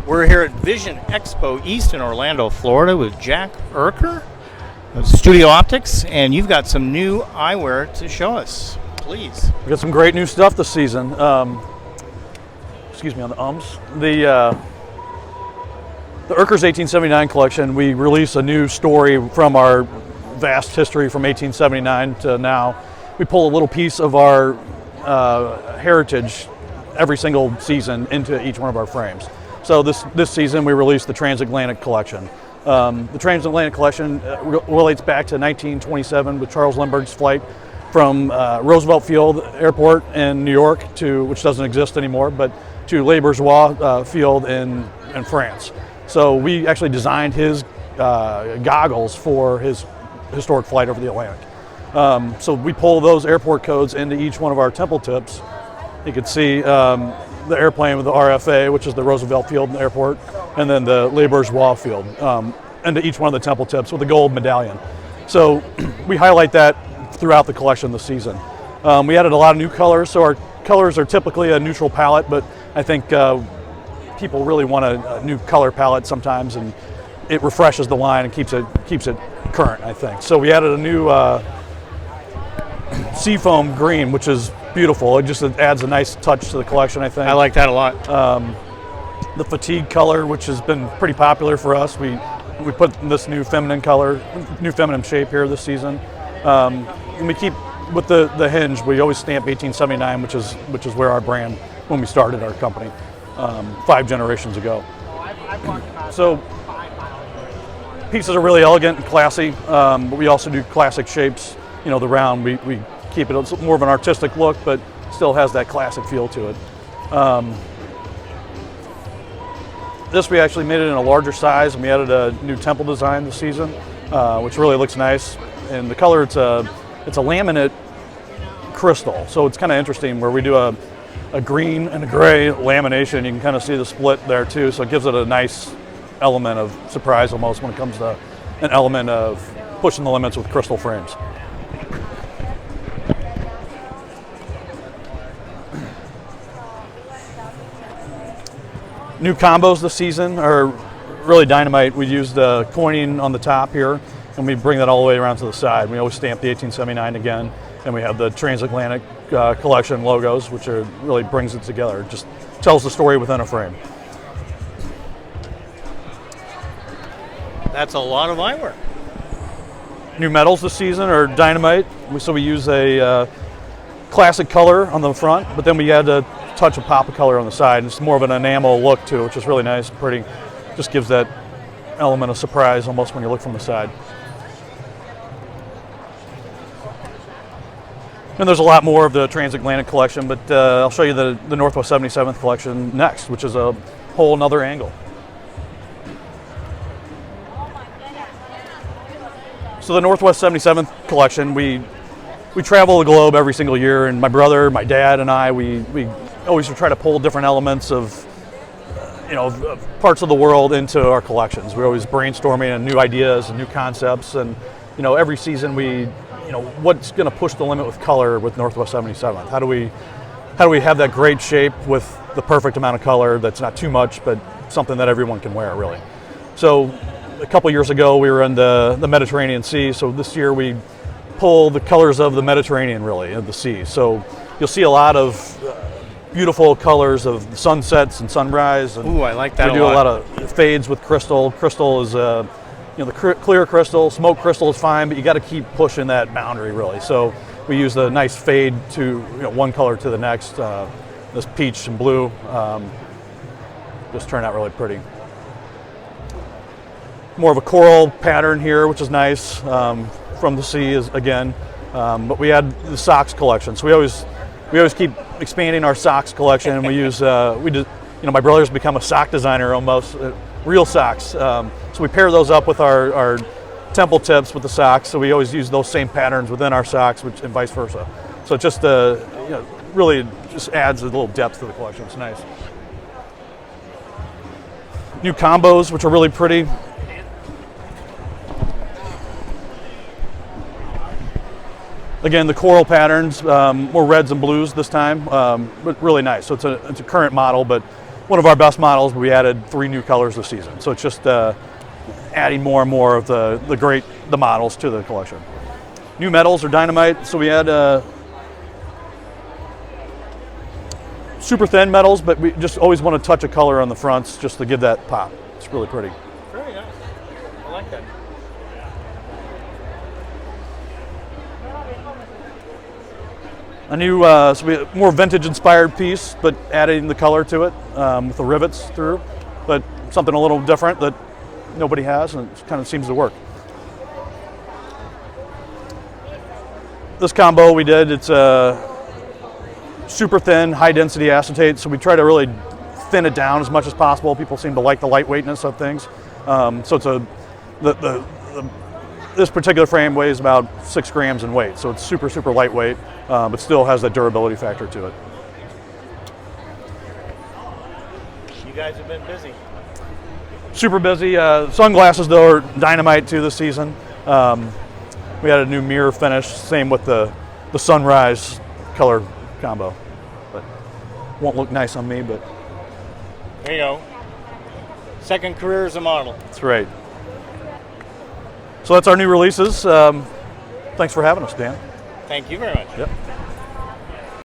We're here at Vision Expo East in Orlando, Florida with Jack Erker of Studio Optyx, and you've got some new eyewear to show us. Please. We got some great new stuff this season. Excuse me on the ums. The Erkers 1879 collection, we release a new story from our vast history from 1879 to now. We pull a little piece of our heritage every single season into each one of our frames. So this season we released the Transatlantic collection. The Transatlantic collection relates back to 1927 with Charles Lindbergh's flight from Roosevelt Field Airport in New York which doesn't exist anymore, but to Le Bourgeois Field in France. So we actually designed his goggles for his historic flight over the Atlantic. So we pull those airport codes into each one of our temple tips. You can see the airplane with the RFA, which is the Roosevelt Field Airport, and then the Le Bourgeois Field, into each one of the temple tips with a gold medallion. So we highlight that throughout the collection this season. We added a lot of new colors, so our colors are typically a neutral palette, but I think people really want a new color palette sometimes, and it refreshes the line and keeps it current, I think. So we added a new seafoam green, which is beautiful. It adds a nice touch to the collection, I think. I like that a lot. The fatigue color, which has been pretty popular for us, we put this new feminine color, new feminine shape here this season. And we keep with the hinge. We always stamp 1879, which is where our brand, when we started our company 5 generations ago. So pieces are really elegant and classy, but we also do classic shapes. You know, the round, we keep it more of an artistic look, but still has that classic feel to it. This we actually made it in a larger size, and we added a new temple design this season, which really looks nice. And the color, it's a laminate crystal, so it's kind of interesting where we do a green and a gray lamination. You can kind of see the split there too, so it gives it a nice element of surprise almost when it comes to an element of pushing the limits with crystal frames. New combos this season are really dynamite. We used the coining on the top here, and we bring that all the way around to the side. We always stamp the 1879 again, and we have the Transatlantic collection logos, which really brings it together. It just tells the story within a frame. That's a lot of eyewear. New metals this season are dynamite. So we use a classic color on the front, but then we add a touch of pop of color on the side. It's more of an enamel look too, which is really nice and pretty. Just gives that element of surprise almost when you look from the side. And there's a lot more of the Transatlantic collection, but I'll show you the Northwest 77th collection next, which is a whole nother angle. So the Northwest 77th collection, we travel the globe every single year, and my brother, my dad, and I, we always try to pull different elements of parts of the world into our collections. We're always brainstorming and new ideas and new concepts, and every season what's going to push the limit with color with Northwest 77th? How do we have that great shape with the perfect amount of color that's not too much, but something that everyone can wear, really? So a couple years ago, we were in the Mediterranean Sea, so this year we pull the colors of the Mediterranean, really, of the sea. So you'll see a lot of beautiful colors of sunsets and sunrise. And ooh, I like that. We do a lot of fades with crystal. Crystal is the clear crystal. Smoke crystal is fine, but you got to keep pushing that boundary, really. So we use the nice fade to one color to the next. This peach and blue just turned out really pretty. More of a coral pattern here, which is nice from the sea again. But we had the socks collection, so we always keep expanding our socks collection, and we use my brother's become a sock designer almost, real socks. So we pair those up with our temple tips with the socks. So we always use those same patterns within our socks, and vice versa. So it just really just adds a little depth to the collection. It's nice. New combos, which are really pretty. Again, the coral patterns, more reds and blues this time, but really nice. So it's a current model, but one of our best models, but we added 3 new colors this season. So it's just adding more and more of the models to the collection. New metals are dynamite, so we had super thin metals, but we just always want to touch a color on the fronts just to give that pop. It's really pretty. Very nice. I like that. A new, so we more vintage-inspired piece, but adding the color to it with the rivets through, but something a little different that nobody has, and it kind of seems to work. This combo we did, it's super thin, high-density acetate, so we try to really thin it down as much as possible. People seem to like the lightweightness of things. So it's this particular frame weighs about 6 grams in weight, so it's super, super lightweight, but still has that durability factor to it. You guys have been busy. Super busy. Sunglasses, though, are dynamite too this season. We had a new mirror finish, same with the sunrise color combo. But won't look nice on me, but There you go. Second career as a model. that's right. So that's our new releases. Thanks for having us, Dan. Thank you very much. Yep.